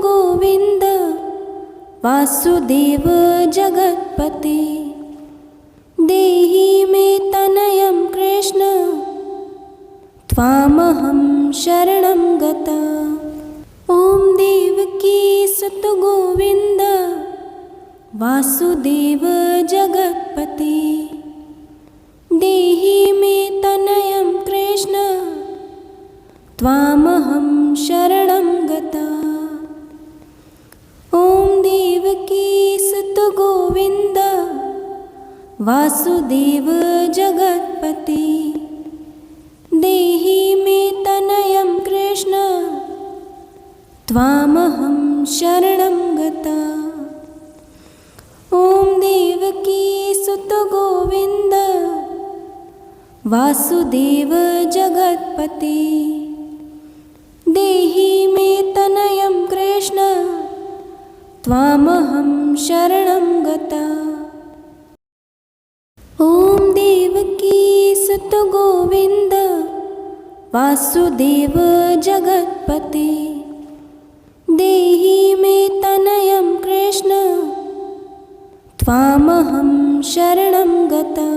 गोविन्द वासुदेव जगत्पते देहि मे तनयं कृष्ण त्वामहं शरणं गता। ॐ देवकी सुत गोविन्द वासुदेव जगत्पते देहि मे तनयं कृष्ण त्वामहं शरणं गता। ॐ देवकी सुत गोविन्द वासुदेव जगत्पते देहि मे तनयं कृष्ण त्वामहं शरणं गता। ॐ देवकी सुत गोविन्द वासुदेव जगत्पते देहि मे तनयं कृष्ण त्वामहं शरणं गता। ॐ देवकी सुत गोविन्द वासुदेव जगत्पते देहि मे तनयं कृष्ण त्वामहं शरणं गता।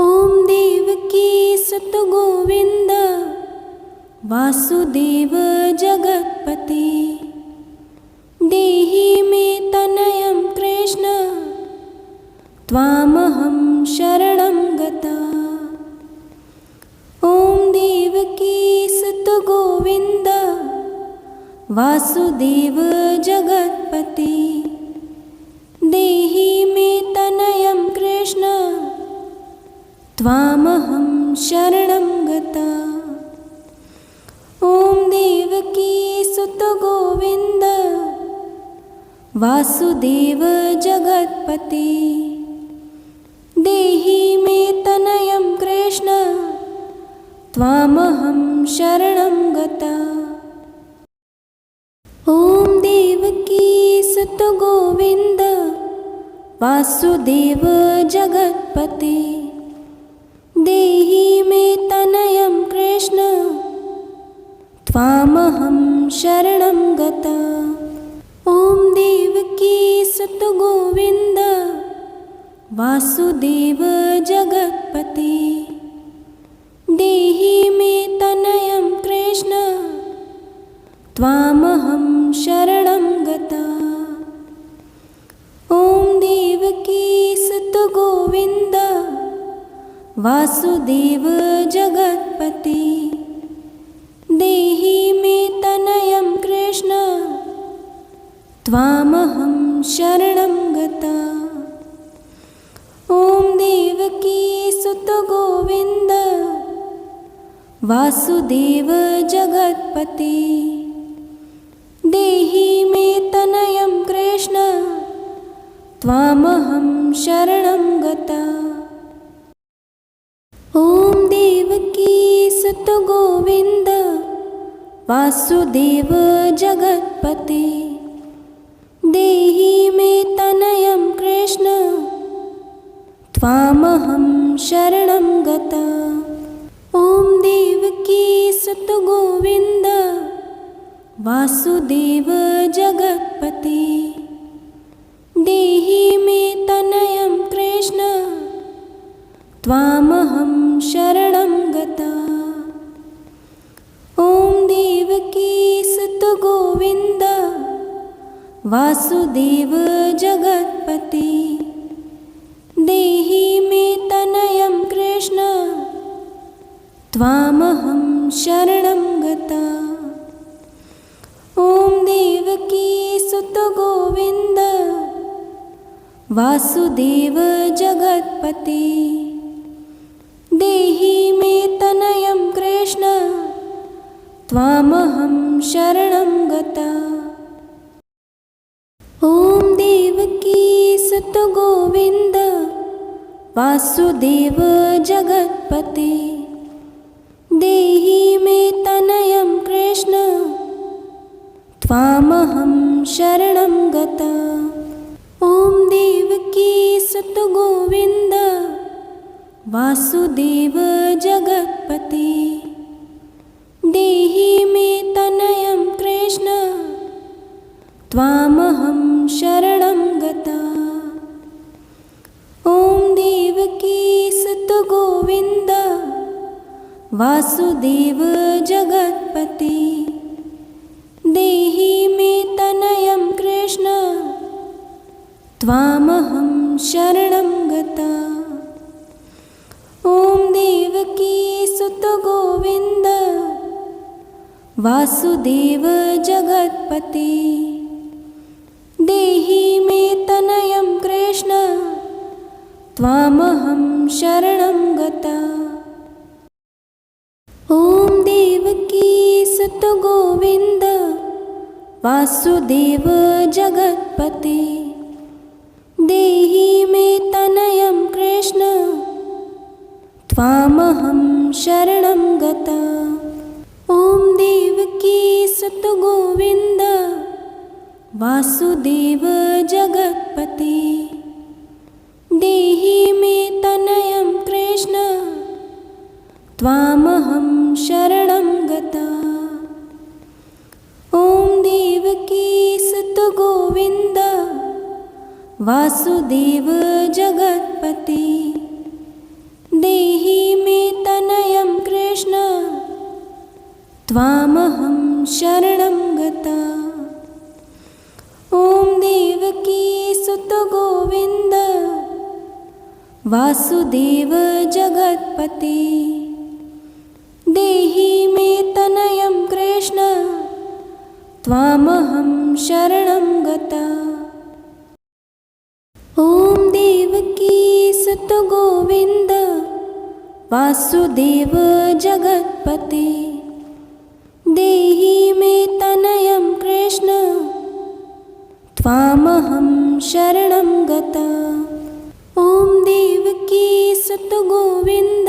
ॐ देवकी सुत गोविन्द वासुदेव जगत्पते देहि मे तनयं कृष्ण त्वामहं शरणं गता। ॐ देवकी सुत गोविन्द वासुदेव जगत्पते देहि मे तनयं कृष्ण त्वामहं शरणं गता। ॐ देवकी सुत गोविन्द वासुदेव जगत्पते देहि मे तनयं कृष्ण त्वामहं शरणं गता। ॐ देवकी सुत गोविन्द वासुदेव जगत्पते देहि मे तनयं कृष्ण त्वामहं शरणं गता। ॐ देवकी सुत गोविन्द वासुदेव जगत्पते देहि मे तनयं कृष्ण त्वामहं शरणं गता। ॐ देवकी सुत गोविन्द वासुदेव जगत्पते देहि मे तनयं कृष्ण त्वामहं शरणं गता। ॐ देवकी सुत गोविन्द वासुदेव जगत्पते देहि मे तनयं कृष्ण त्वामहं शरणं गता। ॐ देवकी सुत गोविन्द वासुदेव जगत्पते देहि मे तनयं कृष्ण त्वामहं शरणं गता। ॐ देवकी सुत गोविन्द वासुदेव जगत्पते देहि मे तनयं कृष्ण त्वामहं शरणं गता। ॐ देवकी सुत गोविन्द वासुदेव जगत्पते देहि मे तनयं कृष्ण त्वामहं शरणं गता। ॐ देवकी सुत गोविन्द वासुदेव जगत्पते देहि मे तनयं कृष्ण त्वामहं शरणं गता। ॐ देवकी सुत गोविन्द वासुदेव जगत्पते देहि मे तनयं कृष्ण त्वामहं शरणं गता। ॐ देवकी सुत गोविन्द वासुदेव जगत्पते देहि मे तनयं कृष्ण त्वामहं शरणं गता। ॐ देवकीसुत गोविन्द वासुदेव जगत्पते देहि मे तनयं कृष्ण त्वामहं शरणं गता। ॐ देवकीसुत गोविन्द वासुदेव जगत्पते देहि मे तनयं कृष्ण त्वामहं शरणं गता। ॐ देवकीसुत गोविन्द वासुदेव जगत्पते देहि मे तनयं कृष्ण त्वामहं शरणं गता। ॐ देवकीसुत गोविन्द वासुदेव जगत्पते देहि मे तनयं कृष्ण त्वामहं शरणं गता। ॐ देवकीसुत गोविन्द वासुदेव जगत्पते देहि मे तनयं कृष्ण त्वामहं शरणं गता। ॐ देवकीसुत गोविन्द वासुदेव जगत्पते देहि मे तनयं कृष्ण त्वामहं शरणं गता। ॐ देवकीसुत गोविन्द वासुदेव जगत्पते देहि मे तनयं कृष्ण त्वामहं शरणं गता। ॐ देवकीसुत गोविन्द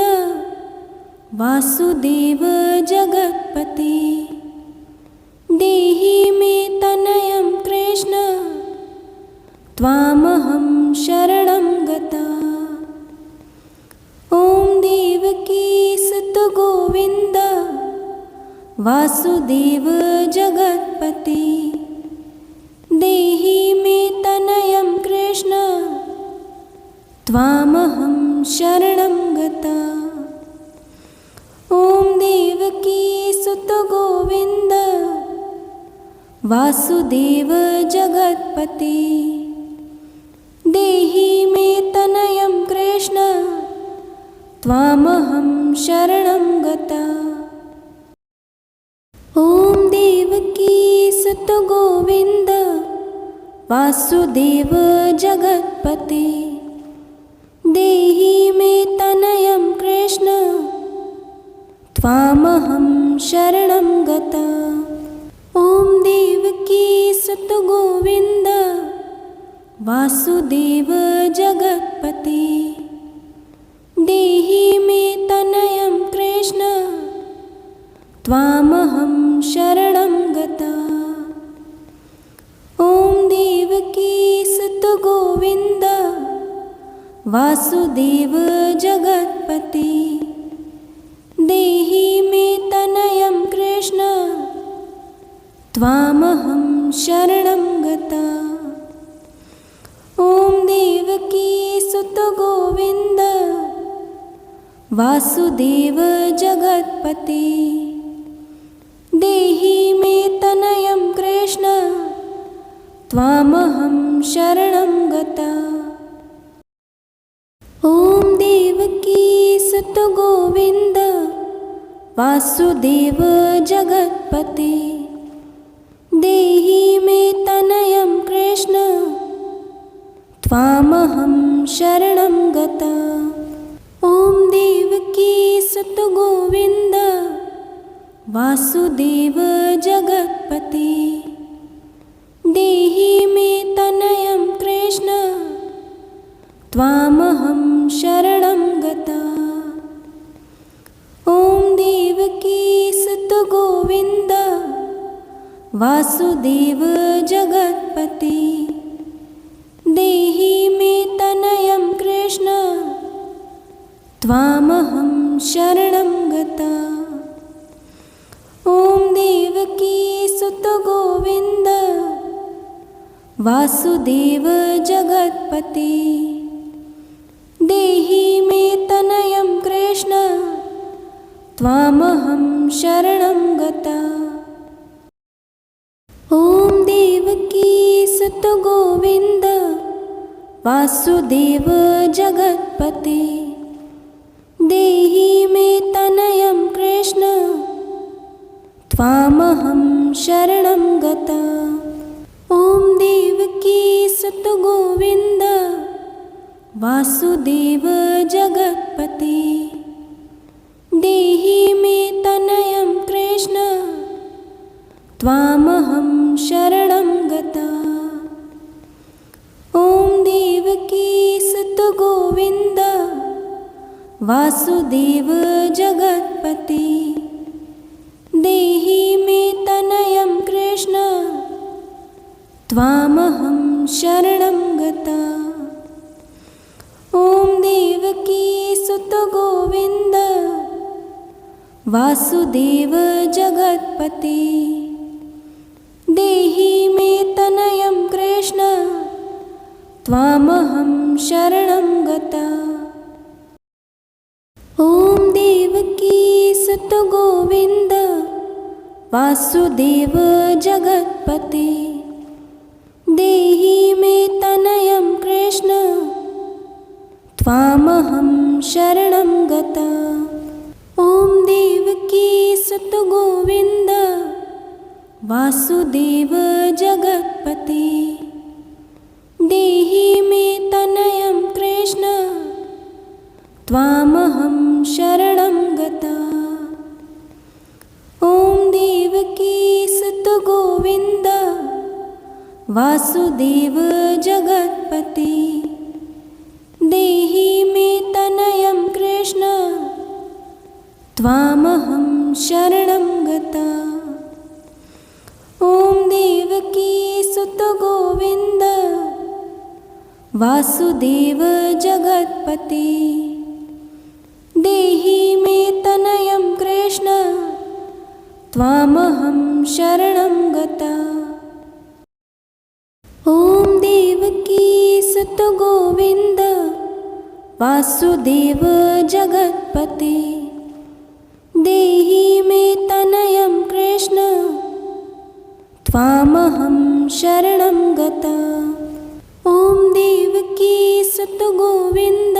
वासुदेव जगत्पते देहि मे तनयं कृष्ण त्वामहं शरणं गता। ॐ देवकीसुत गोविन्द वासुदेव जगत्पते देहि मे तनयं कृष्ण त्वामहं शरणं गता। ॐ देवकीसुत गोविन्द वासुदेव जगत्पते देहि मे तनयं कृष्ण त्वामहं शरणं गता। ॐ देवकीसुत गोविन्द वासुदेव जगत्पते देहि मे तनयं कृष्ण त्वामहं शरणं गता। ॐ देवकीसुत गोविन्द वासुदेव जगत्पते देहि मे तनयं कृष्ण त्वामहं शरणं गता। ॐ देवकीसुत गोविन्द वासुदेव जगत्पते देहि मे तनयं कृष्ण त्वामहं शरणं गता। ॐ देवकीसुत गोविन्द वासुदेव जगत्पते देहि मे तनयं कृष्ण त्वामहं शरणं गता। ॐ देवकीसुत गोविन्द वासुदेव जगत्पते देहि मे तनयं कृष्ण त्वामहं शरणं गता। ॐ देवकीसुत गोविन्द वासुदेव जगत्पते देहि मे तनयं कृष्ण त्वामहं शरणं गता। ॐ देवकीसुत गोविन्द वासुदेव जगत्पते देहि मे तनयं कृष्ण त्वामहं शरणं गता। ॐ देवकीसुत गोविन्द वासुदेव जगत्पते देहि मे तनयं कृष्ण त्वामहं शरणं गता। ॐ देवकी सुत गोविन्द वासुदेव जगत्पते देहि मे तनयं कृष्ण त्वामहं शरणं गता। ॐ देवकी सुत गोविन्द वासुदेव जगत्पते देहि मे तनयं कृष्ण त्वामहं शरणं गता। ॐ देवकी सुत गोविन्द वासुदेव जगत्पते देहि मे तनयं कृष्ण त्वामहं शरणं गता। ॐ देवकी सुत गोविन्द वासुदेव जगत्पते देहि मे तनयं कृष्ण त्वामहं शरणं गता। ॐ देवकी सुत गोविन्द वासुदेव जगत्पते देहि मे तनयं कृष्ण त्वामहं शरणं गता। ॐ देवकी सुत गोविन्द वासुदेव जगत्पते देहि मे तनयं कृष्ण त्वामहं शरणं गता। ॐ देवकी सुत गोविन्द वासुदेव जगत्पते देहि मे तनयं कृष्ण त्वामहं शरणं गता। ॐ देवकी सुत गोविन्द वासुदेव जगत्पते देहि मे तनयं कृष्ण त्वामहं शरणं गता। ॐ देवकी सुत गोविन्द वासुदेव जगत्पते देहि मे तनयं कृष्ण त्वामहं शरणं गता। ॐ देवकी सुत गोविन्द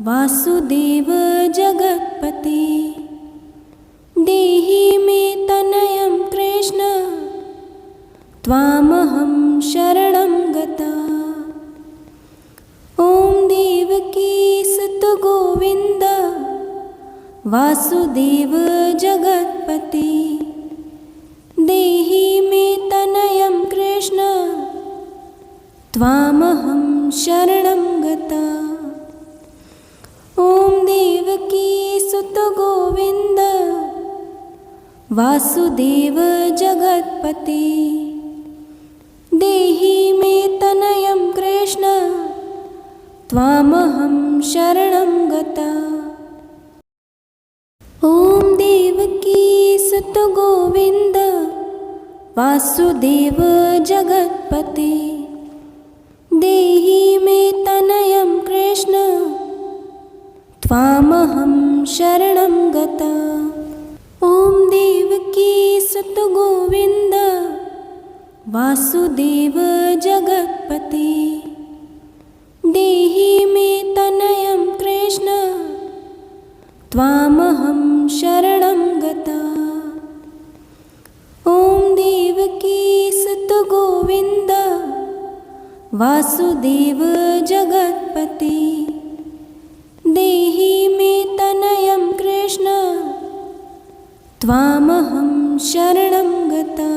वासुदेव जगत्पते देहि मे तनयं कृष्ण त्वामहं शरणं गता। ॐ देवकी सुत गोविन्द वासुदेव जगत्पते देहि मे तनयं कृष्ण त्वामहं शरणं गता। ॐ देवकी सुत गोविन्द वासुदेव जगत्पते देहि मे तनयं कृष्ण त्वामहं शरणं गता। ॐ देवकी सुत गोविन्द वासुदेव जगत्पते देहि मे तनयं कृष्ण त्वामहं शरणं गता। ॐ देवकी सुत गोविन्द वासुदेव जगत्पते देहि मे तनयं कृष्ण त्वामहं शरणं गता। ॐ देवकी सुत गोविन्द वासुदेव जगत्पते देहि मे तनयं कृष्ण त्वामहं शरणं गता।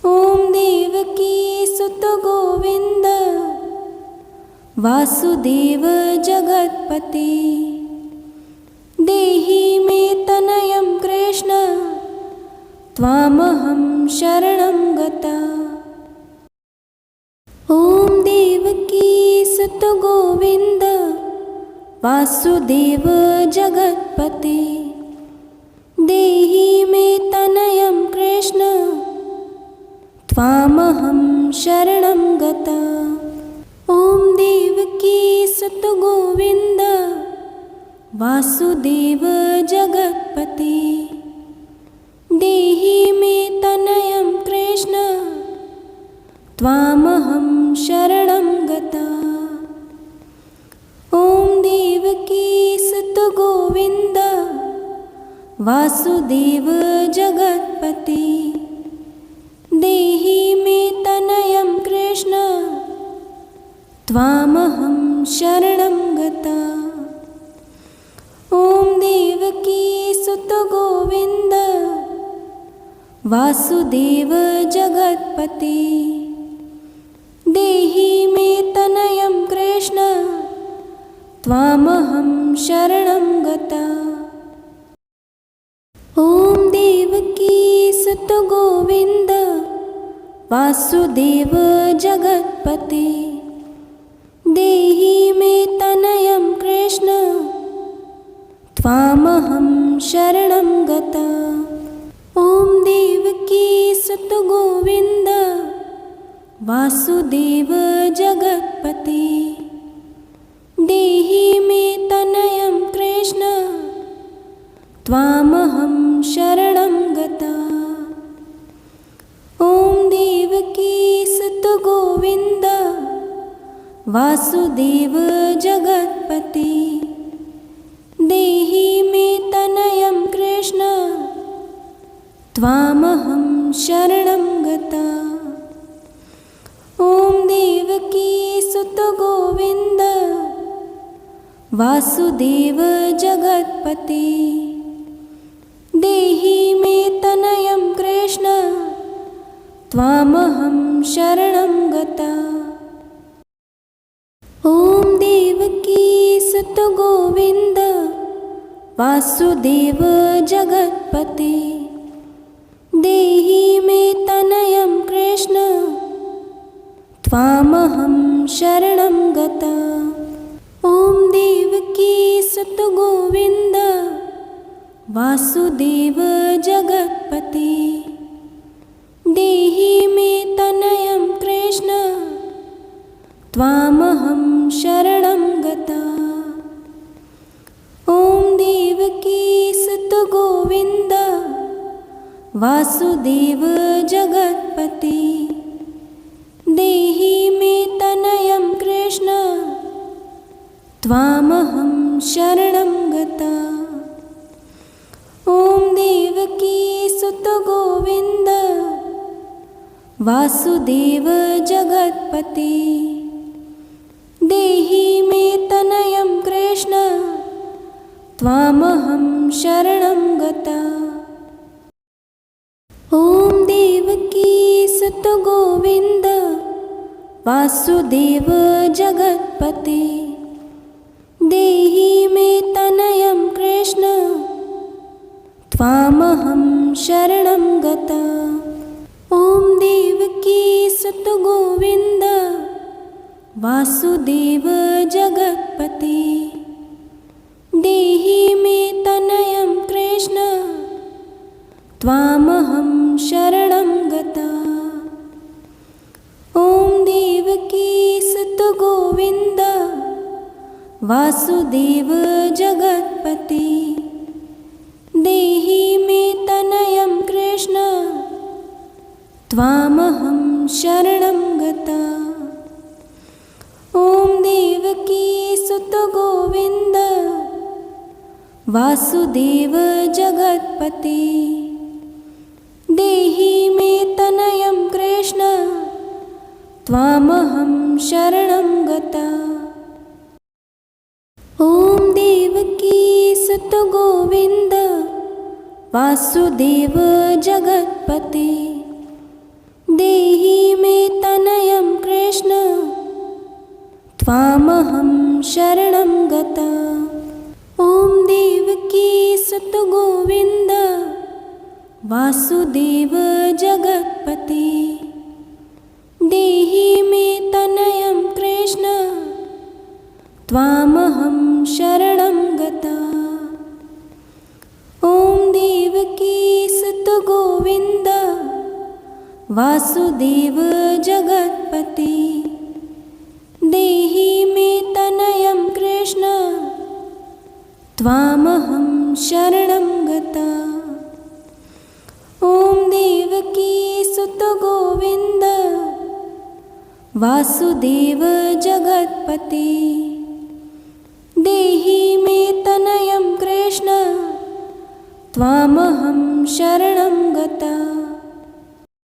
ॐ देवकी सुत गोविन्द वासुदेव जगत्पते देहि मे तनयं कृष्ण त्वामहं शरणं गता। ॐ देवकी सुत गोविन्द वासुदेव जगत्पते देहि मे तनयं कृष्ण त्वामहं शरणं गता। ॐ देवकी सुत गोविन्द वासुदेव जगत्पते देहि मे तनयं कृष्ण त्वामहं शरणं गता। ॐ देवकी सुत गोविन्द वासुदेव जगत्पते देहि मे तनयं कृष्ण त्वामहं शरणं गता। ॐ देवकी सुत गोविन्द वासुदेव जगत्पते देहि मे तनयं कृष्ण त्वामहं शरणं गता। ॐ देवकी सुत गोविन्द वासुदेव जगत्पते देहि मे तनयं कृष्ण त्वामहं शरणं गता। ॐ देवकी सुत गोविन्द वासुदेव जगत्पते देहि मे तनयं कृष्ण त्वामहं शरणं गता। ॐ देवकी सुत गोविन्द वासुदेव जगत्पते देहि मे तनयं कृष्ण त्वामहं शरणं गता। ॐ देवकी सुत गोविन्द वासुदेव जगत्पते देहि मे तनयं कृष्ण त्वामहं शरणं गता। ॐ देवकी सुत गोविन्द वासुदेव जगत्पते देहि मे तनयं कृष्ण त्वामहं शरणं गता। ॐ देवकी सुत गोविन्द वासुदेव जगत्पते देहि मे तनयं कृष्ण त्वामहं शरणं गता। ॐ देवकी सुत गोविन्द वासुदेव जगत्पते देहि मे तनयं कृष्ण त्वामहं शरणं गता। ॐ देवकी सुत गोविन्द वासुदेव जगत्पते देहि मे तनयं कृष्ण त्वामहं शरणं गता। ॐ देवकी सुत गोविन्द वासुदेव जगत्पते देहि मे तनयं कृष्ण त्वामहं शरणं गता। ॐ देवकी सुत गोविन्द वासुदेव जगत्पते देहि मे तनयं कृष्ण त्वामहं शरणं गता। ॐ देवकी सुत गोविन्द वासुदेव जगत्पते देहि मे तनयं कृष्ण त्वामहं शरणं गता। ॐ देवकी सुत गोविन्द वासुदेव जगत्पते देहि मे तनयं कृष्ण त्वामहं शरणं गता। ॐ देवकी सुत गोविन्द वासुदेव जगत्पते देहि मे तनयं कृष्ण त्वामहं शरणं गता। ॐ देवकी सुत गोविन्द वासुदेव जगत्पते देहि मे तनयं कृष्ण त्वामहं शरणं गता। ॐ देवकी सुत गोविन्द वासुदेव जगत्पते देहि मे तनयं कृष्ण त्वामहं शरणं गता। ॐ देवकी सुत गोविन्द वासुदेव जगत्पते देहि मे तनयं कृष्ण त्वामहं शरणं गता।